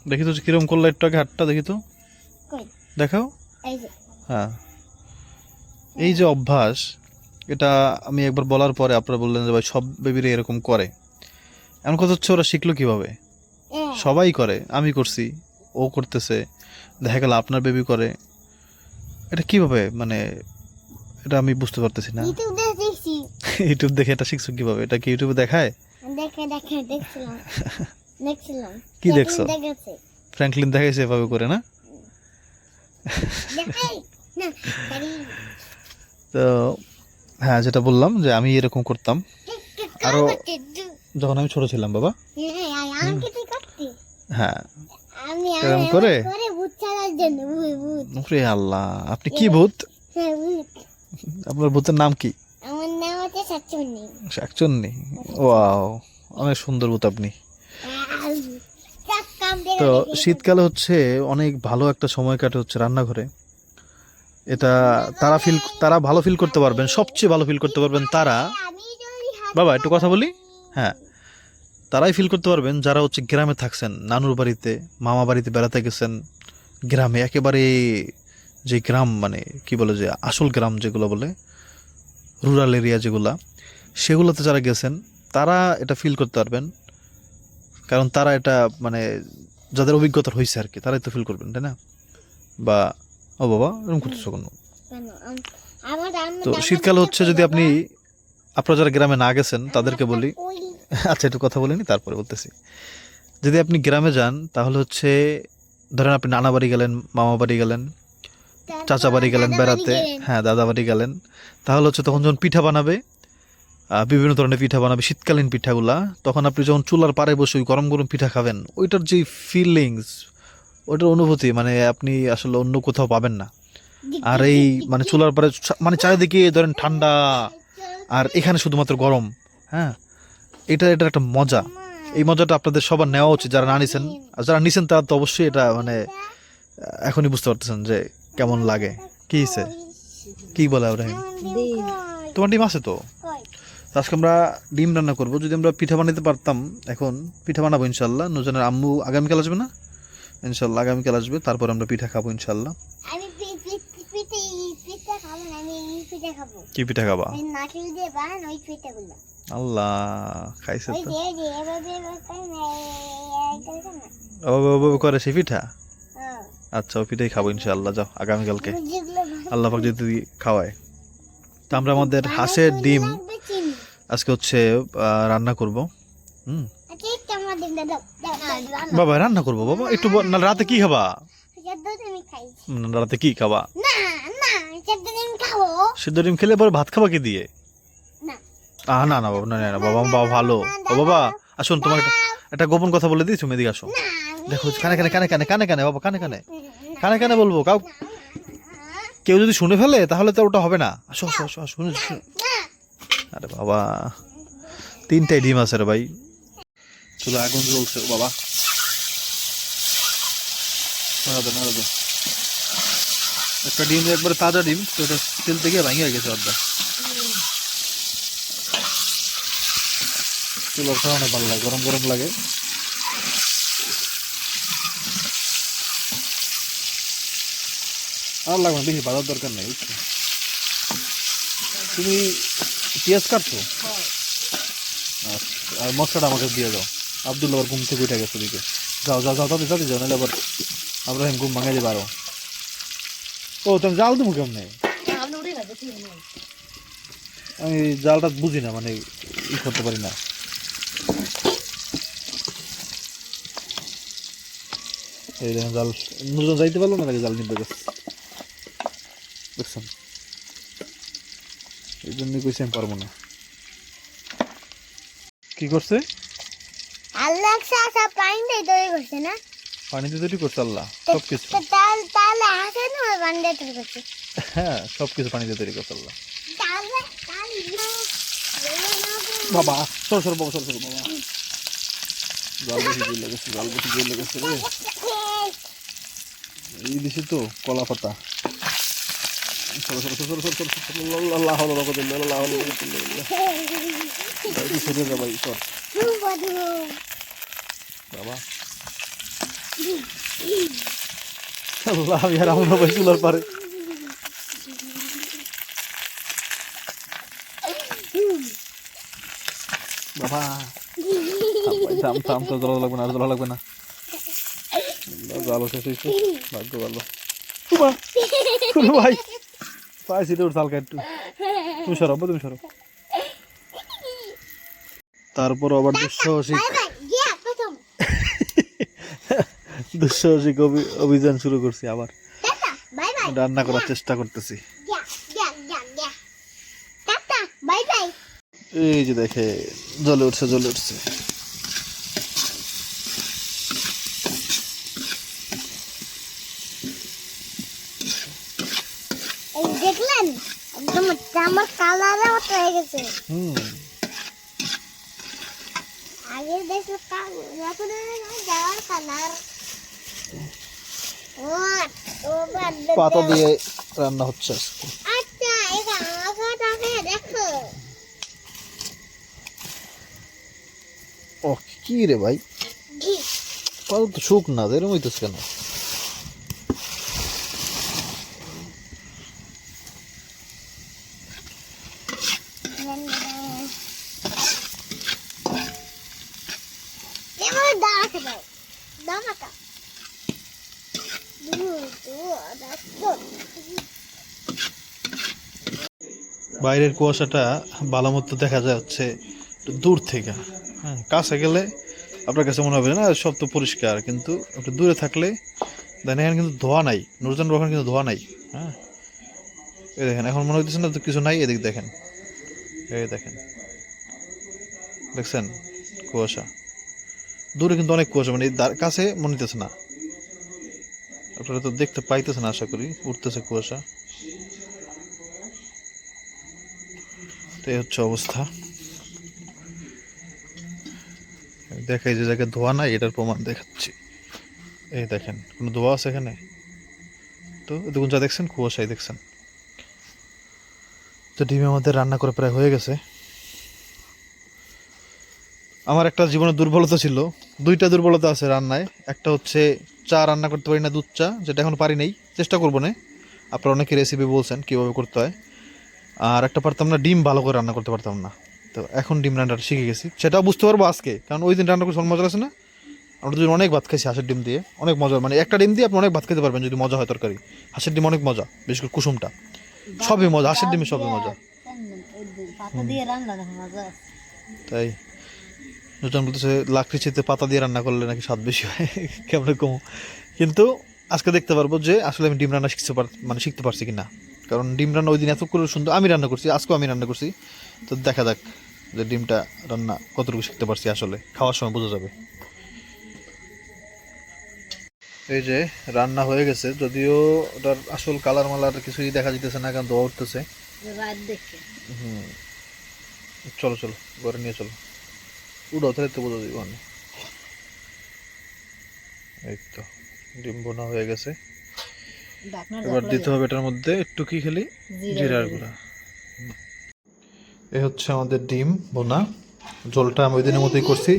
দেখি তো কিরকম করলো একটু আগে হাতটা দেখি তো, কই দেখাও। এই যে হ্যাঁ, এই যে অভ্যাস, এটা আমি একবার বলার পরে আপনারা বললেন যে ভাই সব বেবিরা এরকম করে। এমন কথা হচ্ছে ওরা শিখলো কিভাবে? সবাই করে, আমি করছি, ও করতেছে, দেখা গেল আপনার বেবি করে। এটা কিভাবে, মানে এটা আমি বুঝতে পারতেছি না। ইউটিউব দেখে দেখছি। ইউটিউব দেখে এটা শিখছো কিভাবে? এটা কি ইউটিউবে দেখায়? দেখে দেখে দেখছিলাম দেখছিলাম কি দেখছো? দেখেছে ফ্র্যাঙ্কলিন দেখাইছে এভাবে করে না? দেখাই না খালি তো হ্যাঁ, যেটা বললাম যে আমি এরকম করতাম আরো যখন আমি ছোট ছিলাম বাবা। আমি কি করতে হ্যাঁ, আমি এরকম করে করে ভূত ছাড়ার জন্য ভূত ওরে আল্লাহ, আপনি কি ভূত? হ্যাঁ ভূত। আপনার ভূতের নাম কি? আমার নাম হচ্ছে শাকচুন্নি। শাকচুন্নি। ওয়াও, অনেক সুন্দর ভূত আপনি। তো শীতকালে হচ্ছে অনেক ভালো একটা সময় কাটে হচ্ছে রান্নাঘরে। এটা তারা ভালো ফিল করতে পারবেন, সবচেয়ে ভালো ফিল করতে পারবেন তারা। বাবা একটু কথা বলি। হ্যাঁ, তারাই ফিল করতে পারবেন যারা হচ্ছে গ্রামে থাকছেন, নানুর বাড়িতে মামা বাড়িতে বেড়াতে গেছেন। গ্রামে একেবারে যে গ্রাম, মানে কি বলে, যে আসল গ্রাম যেগুলো বলে, রুরাল এরিয়া যেগুলা, সেগুলোতে যারা গেছেন তারা এটা ফিল করতে পারবেন। কারণ তারা এটা, মানে যাদের অভিজ্ঞতা হয়েছে আর কি, তারাই তো ফিল করবেন, তাই না? বা ও বাবা এরকম করতেছো কেন? তো শীতকালে হচ্ছে যদি আপনারা যারা গ্রামে না গেছেন তাদেরকে বলি, আচ্ছা একটু কথা বলিনি তারপরে বলতেছি। যদি আপনি গ্রামে যান তাহলে হচ্ছে, ধরেন আপনি নানা বাড়ি গেলেন, মামা বাড়ি গেলেন, চাচা বাড়ি গেলেন বেড়াতে, হ্যাঁ দাদা বাড়ি গেলেন, তাহলে হচ্ছে তখন যখন পিঠা বানাবে, বিভিন্ন ধরনের পিঠা বানাবে, শীতকালীন পিঠাগুলা, তখন আপনি যখন চুলার পাড়ে বসে ওই গরম গরম পিঠা খাবেন, ওইটার যে ফিলিংস, ওইটার অনুভূতি মানে আপনি আসলে অন্য কোথাও পাবেন না। আর এই মানে চুলার পাড়ে, মানে চারিদিকে ধরেন ঠান্ডা, আর এখানে শুধুমাত্র গরম। হ্যাঁ, এটার একটা মজা। এই মজাটা আপনাদের সবার নেওয়া উচিত, যারা না নিছেন। আর যারা নিছেন তারা তো অবশ্যই এটা মানে এখনই বুঝতে পারতেছেন যে কেমন লাগে। কি হয়েছে, কি বলে ইব্রাহিম? তোমার ডিম আছে তো? আজকে আমরা ডিম রান্না করবো। যদি আমরা পিঠা বানাতে পারতাম, এখন পিঠা বানাবো ইনশাল্লাহ। নুজানের আম্মু আগামীকাল আসবে না? ইনশাল্লাহ আগামীকাল আসবে, তারপর আমরা পিঠা খাবো ইনশাল্লাহ। আমি পিঠা খাবো না, আমি এই পিঠা খাবো। কি পিঠা খাবা? নারকেল দিয়ে বানান ওই পিঠাগুলো। আল্লাহ, খাইছে ওই তো। যে যে এভাবে করে সেই পিঠা। আচ্ছা, ওই পিঠাই খাবো ইনশাল্লাহ। যাও আগামীকালকে আল্লাহ পাক যদি খাওয়ায়। তো আমরা আমাদের হাঁসের ডিম আজকে হচ্ছে রান্না করব। বাবা রান্না করবো বাবা, একটু না, রাতে কি খাবা? রাতে কি খাবা? সিদ্ধ ডিম খেলে পরে ভাত খাবা কি দিয়ে? না না বাবা, না না বাবা, বাবা ভালো। ও বাবা আসুন, তোমার একটা গোপন কথা বলে দিই, তুমি এদিকে আসো। দেখো কানে কানে কানে কানে কানে কানে বাবা, কানে কানে কানে কানে বলবো, কেউ যদি শুনে ফেলে তাহলে তো ওটা হবে না। আসো আসো আসো, শুনে। আরে বাবা, 3টাই ডিম আছে রে ভাই। চলো আগুন জ্বলছে বাবা। একটা ডিম একবারে তাজা ডিম, তো ওটা তেল থেকে ভাঙিয়ে গেছে অর্ধেক। চুলোর খাওয়া অনেক ভালো লাগে, গরম গরম লাগে। আর লাগবে না, বেশি বাজার দরকার নেই। বুঝছো, তুমি পেঁয়াজ কাটছো? আর মশলাটা আমাকে দিয়ে দাও। আব্দুল্লাহ আবার ঘুম থেকে উঠে গেছে ওদিকে। যাও যাও যাও, তাতে তাতে যাও, নাহলে আবার আব্রাহিম ঘুম ভাঙাই যাবে আরো। ও তুমি জাল দেবো কেমনে? আমি জালটা বুঝি না, মানে ই করতে পারি না। এই দেখেন জাল, নুজন যাইতে পারলো না, জাল নিতে গেছে। দেখছেন, এই জন্যই কইছি আমি পারবো না। কি করছে? আল্লাহ সব পানিতে তৈরি করছে না? পানিতে তৈরি করছে আল্লাহ সবকিছু। তাহলে হাসে না পানিতে তৈরি করছে? হ্যাঁ, সবকিছু পানিতে তৈরি করছে আল্লাহ। বাবা সর সর বাবা, সর সর বাবা, জল বেশি জল লেগেছে, জল বেশি জল লেগেছে রে। এই দিছি তো কলা পাতা। সর সর সর সর সর সর, আল্লাহ আল্লাহ আল্লাহ সরে যা ভাই, সর বাবা। আল্লাহ, আমি আর আমরা ভাই চুলার পারে। বাবা থাম থাম, তো জ্বলা লাগবে না, আর জ্বলা লাগবে না। ভালো শেষ হয়েছে, ভাগ্য ভালো। ভাই পাইছি তোর চালকা একটু, তুমি সরো, তুমি সরো। তারপর আবার দুঃসাহসিক বাই বাই গিয়া প্রথম দুঃসাহসিক অভিযান শুরু করছি আবার। টাটা বাই বাই রান্না করার চেষ্টা করতেছি। গিয়া গিয়া গিয়া গিয়া টাটা বাই বাই এই যে দেখে জ্বলে উঠছে, জ্বলে উঠছে। এই দেখলেন একদম আমার কালারের মতো হয়ে গেছে। আগে দেখো এখন যাওয়ার কালার ও বাদ পাতা দিয়ে রান্না হচ্ছে আজকে। আচ্ছা এটা আগাটাকে দেখো ও কি রে ভাই, ঘি পাতা তো শুক না, এরকম হইতেছে কেন? এবার দাঁড়াতে দাও দাঁড়াটা বাইরের কুয়াশাটা ভালো মতো দেখা যায় হচ্ছে একটু দূর থেকে। হ্যাঁ, কাছে গেলে আপনার কাছে মনে হবে না সব তো পরিষ্কার, কিন্তু একটু দূরে থাকলে দেখেন এখানে কিন্তু ধোয়া নাই, নুরজান ওখানে কিন্তু ধোয়া নাই। হ্যাঁ, এই দেখেন এখন মনে হইতেছে না তো কিছু নাই, এদিক দেখেন, এই দেখেন, দেখছেন কুয়াশা। দূরে কিন্তু অনেক কুয়াশা, মানে কাছে মনে হইতেছে না। আপনারা তো দেখতে পাইতেছেন আশা করি, উঠতেছে কুয়াশা। তো এই হচ্ছে অবস্থা। দেখাই যে জায়গায় ধোয়া নাই এটার প্রমাণ দেখাচ্ছি। এই দেখেন কোনো ধোয়া আছে এখানে? তো দেখুন যা দেখছেন কুয়াশাই দেখছেন। তো ডিম আমাদের রান্না করে প্রায় হয়ে গেছে। আমার একটা জীবনের দুর্বলতা ছিল, দুইটা দুর্বলতা আছে রান্নায়। একটা হচ্ছে চা রান্না করতে পারি না, দুধ চা, যেটা এখন পারি নাই, চেষ্টা করবো না। আপনারা অনেকে রেসিপি বলছেন কীভাবে করতে হয়। আর একটা পারতাম না, ডিম ভালো করে রান্না করতে পারতাম না। তো এখন ডিম রান্নাটা শিখে গেছি, সেটাও বুঝতে পারবো আজকে, কারণ ওই দিন রান্না করে মজা আছে না। আমরা দুজন অনেক ভাত খাইছি হাঁসের ডিম দিয়ে, অনেক মজা। মানে একটা ডিম দিয়ে আপনি অনেক ভাত খেতে পারবেন যদি মজা হয় তরকারি। হাঁসের ডিম অনেক মজা, বিশেষ করে কুসুমটা, সবই মজা, হাঁসের ডিমে সবই মজা। তাই নতুন বলতেছে লাকড়িচিতে পাতা দিয়ে রান্না করলে নাকি স্বাদ বেশি হয়, কেমন কম। কিন্তু আজকে দেখতে পারবো যে আসলে আমি ডিম রান্না শিখতে পারছি কিনা। কারণ ডিম রান্না ওই দিন এত করে সুন্দর আমি রান্না করছি, আজকেও আমি রান্না করছি। তো দেখা যাক যে ডিমটা রান্না কতটুকু শিখতে পারছি, আসলে খাওয়ার সময় বোঝা যাবে। এই যে রান্না হয়ে গেছে, যদিও ওটার আসল কালার মালার কিছুই দেখা যেতেছে না, কারণ ধোয়া উঠতেছে। চলো চলো ঘরে নিয়ে চলো, উড়াও তাহলে তো বোঝা যাবে। এই তো ডিম বোনা হয়ে গেছে। এবার দিতে হবে এটার মধ্যে একটু কি খেলি জিরার গুঁড়া। এই হচ্ছে আমাদের ডিম বোনা। ঝোলটা আমি ওই দিনের মতোই করছি,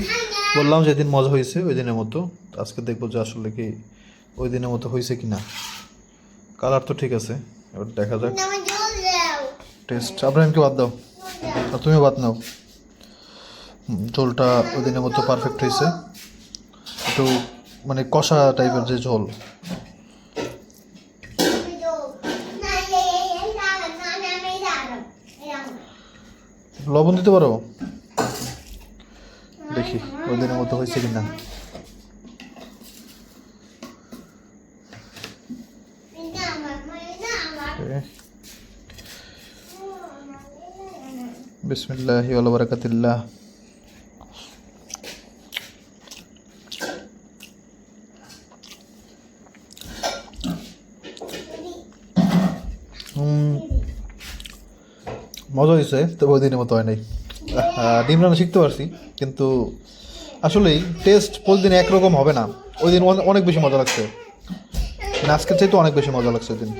বললাম যেদিন মজা হয়েছে ওই দিনের মতো। আজকে দেখবো যে আসলে কি ওই দিনের মতো হয়েছে কি না। কালার তো ঠিক আছে, এবার দেখা যাক টেস্ট। আব্রাহিমকে বাদ দাও আর তুমিও বাদ নাও। ঝোলটা ওই দিনের মতো পারফেক্ট হয়েছে, একটু মানে কষা টাইপের যে ঝোল। লবণ দিতে পারো, দেখি ওই দিনের মতো হয়েছে কিনা। বিসমিল্লাহি ওয়া বারাকাতুল্লাহ। মজা হয়েছে, তবে ওই দিনের মতো হয় নাই। ডিম রান্না শিখতে পারছি, কিন্তু আসলেই টেস্ট প্রতিদিন একরকম হবে না। ওই দিন অনেক বেশি মজা লাগছে, আজকের চাইতে অনেক বেশি মজা লাগছে ওই দিন।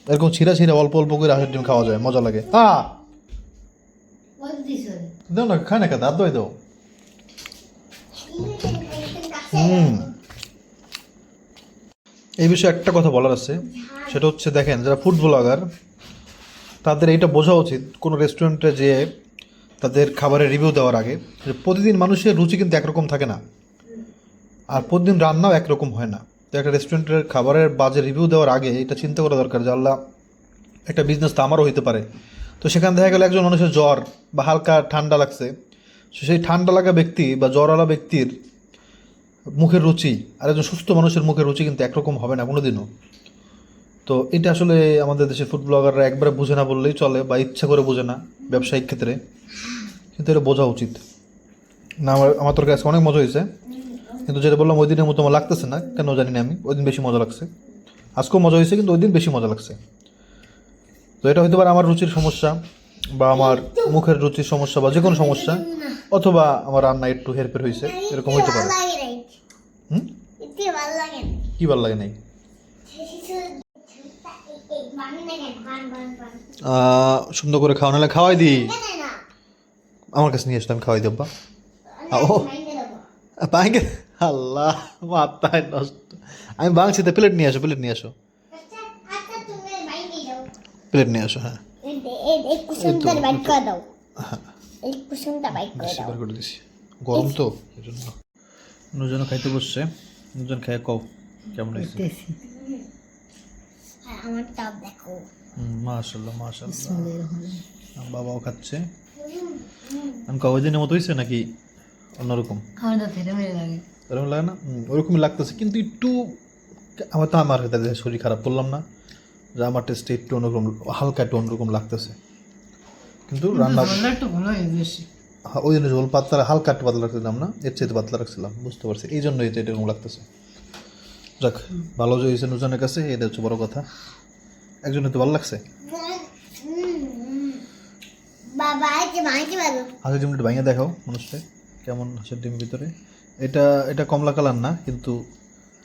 এরকম ছিঁড়া ছিঁড়া অল্প অল্প করে হাঁসের ডিম খাওয়া যায়, মজা লাগে। দাও না, খায় না, দাঁত দই দাও। এই বিষয়ে একটা কথা বলার আছে, সেটা হচ্ছে দেখেন যারা ফুড ব্লগার তাদের এইটা বোঝা উচিত কোনো রেস্টুরেন্টে যেয়ে তাদের খাবারের রিভিউ দেওয়ার আগে যে প্রতিদিন মানুষের রুচি কিন্তু একরকম থাকে না, আর প্রতিদিন রান্নাও একরকম হয় না। তো একটা রেস্টুরেন্টের খাবারের বাজে রিভিউ দেওয়ার আগে এটা চিন্তা করা দরকার যে আল্লাহ একটা বিজনেস তো আমারও হইতে পারে। তো সেখানে দেখা গেলো একজন মানুষের জ্বর বা হালকা ঠান্ডা লাগছে, সেই ঠান্ডা লাগা ব্যক্তি বা জ্বরওয়ালা ব্যক্তির মুখের রুচি আর একজন সুস্থ মানুষের মুখের রুচি কিন্তু একরকম হবে না কোনোদিনও। তো এটা আসলে আমাদের দেশের ফুড ব্লগাররা একবারে বুঝে না বললেই চলে, বা ইচ্ছা করে বোঝে না ব্যবসায়িক ক্ষেত্রে, কিন্তু এটা বোঝা উচিত না। আমার তোর কাছে অনেক মজা হয়েছে, কিন্তু যেটা বললাম ওই দিনের মতো আমার লাগতেছে না, কেন জানি না আমি, ওই দিন বেশি মজা লাগছে। আজকেও মজা হয়েছে কিন্তু ওই দিন বেশি মজা লাগছে। তো এটা হতে পারে আমার রুচির সমস্যা বা আমার মুখের রুচির সমস্যা বা যে কোনো সমস্যা, অথবা আমার রান্না একটু হেরফের হয়েছে, এরকম হইতে পারে। হুম, ভালো লাগে না। কি ভালো লাগে নাই? সুন্দর করে খাওয়া, নাহলে খাওয়াই দিই, আমার কাছে নিয়ে আসতো, আমি খাওয়াই দেবো। ও পাইকে, আল্লাহ মাথায় নষ্ট। আমি বাংছি, তো প্লেট নিয়ে আসো, প্লেট নিয়ে আসো, প্লেট নিয়ে আসো। হ্যাঁ বেশি বার করে দিছি, গরম তো এই জন্য। নুজন খাইতে বসছে, নুজন খাই কও কেমন হয়েছে? মাশাআল্লাহ মাশাআল্লাহ, আমার বাবাও খাচ্ছে। আমি কও দিনের মতো হয়েছে নাকি অন্যরকম? এরকম লাগে না? ওরকমই লাগতেছে, কিন্তু একটু আমার তো আমার শরীর খারাপ করলাম না যে আমার টেস্টে একটু অন্যরকম, হালকা একটু অন্যরকম লাগতেছে, কিন্তু রান্না হ্যাঁ ওই জন্য ঝোল পাতলা, হালকা একটু পাতলা রাখছিলাম না, এর চেয়ে পাতলা রাখছিলাম, বুঝতে পারছি, এই জন্যই তো এরকম লাগতেছে। যাক ভালো যে হয়েছে নুজনের কাছে, এটা হচ্ছে বড় কথা। একজনের তো ভালো লাগছে। হাঁসের ডিমটা ভাঙিয়ে দেখাও মানুষটা কেমন হাঁসের ডিম ভিতরে। এটা এটা কমলা কালার না, কিন্তু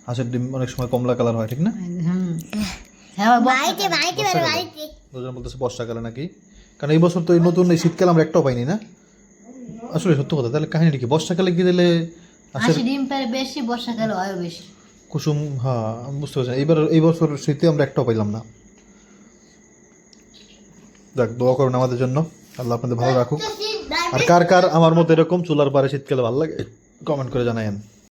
হাঁসের ডিম অনেক সময় কমলা কালার হয়, ঠিক না? নুজন বলতেছে বর্ষাকালে নাকি, কারণ এই বছর তো এই নতুন এই শীতকালে আমরা একটাও পাইনি না। আসলে সত্য কথা, তাহলে কাহিনী কি বর্ষাকালে কি দিলে হাঁসের ডিম পারে বেশি, বর্ষাকালে হয় বেশি কুসুম? হ্যাঁ আমি বুঝতে পারছি, এই বছর শীতে আমরা একটাও পাইলাম না। যাক দোয়া করুন আমাদের জন্য, আল্লাহ আপনাদের ভালো রাখুক। আর কার কার আমার মতো এরকম চুলার পারে শীতকালে ভালো লাগে কমেন্ট করে জানায়েন।